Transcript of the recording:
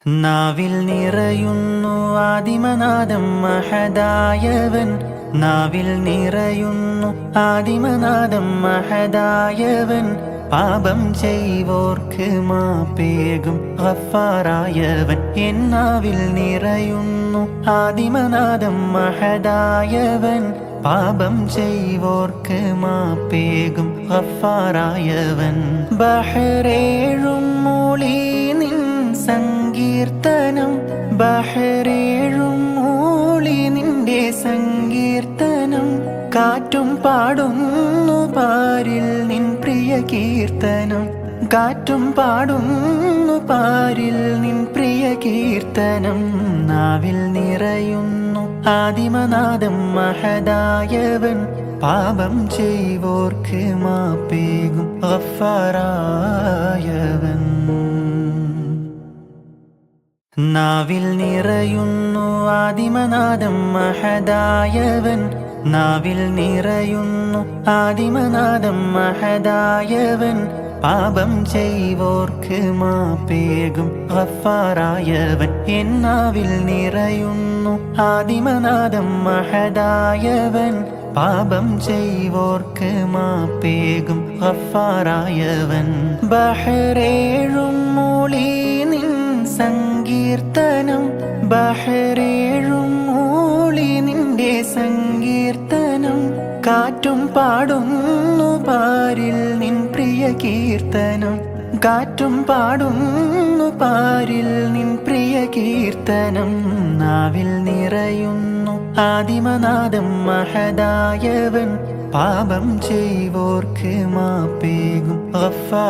നാവിൽ നിറയുന്നു ആദിമനാദം മഹദായവൻ. നാവിൽ നിറയുന്നു ആദിമനാദം മഹദായവൻ. പാപം ചെയ്വോർക്ക് മാപ്പേകും ഗഫാറായവൻ. എന്നാവിൽ നിറയുന്നു ആദിമനാദം മഹദായവൻ. പാപം ചെയ്വോർക്ക് മാപ്പേകും ഗഫാറായവൻ. ബഹ്റേഴും മൂളി നിൻ സങ്കീർത്തനം, ബഹ്റേഴും മൂളി നിന്റെ സങ്കീർത്തനം. കാറ്റും പാടുന്നു പാരിൽ നിൻ പ്രിയ കീർത്തനം, കാറ്റും പാടുന്നു പാരിൽ നിൻ പ്രിയ കീർത്തനം. നാവിൽ നിറയുന്നു ആദിമനാദം മഹദായവൻ. പാപം ചെയ്വോർക്ക് മാപ്പേകും ഗഫാറായവൻ. നാവിൽ നിറയുന്നു ആദിമനാദം മഹദായവൻ. നാവിൽ നിറയുന്നു ആദിമനാദം മഹദായവൻ. പാപം ചെയ്വോർക്ക് മാപ്പേകും ഗഫാറായവൻ. എന്നാവിൽ നിറയുന്നു ആദിമനാദം മഹദായവൻ. പാപം ചെയ്വോർക്ക് മാപ്പേകും ഗഫാറായവൻ. ബഹ്റേഴും മൂളി നിൻ സങ്കീർത്തനം, ബഹ്റേഴും മൂളി നിന്റെ സങ്കീർത്തനം. കാറ്റും പാടുന്നു പാരിൽ നിൻ പ്രിയ കീർത്തനം, കാറ്റും പാടുന്നു പാരിൽ നിൻ പ്രിയ കീർത്തനം. നാവിൽ നിറയുന്നു ആദിമനാദം മഹദായവൻ. പാപം ചെയ്വോർക്ക് മാപ്പേകും ഗഫാറായവൻ.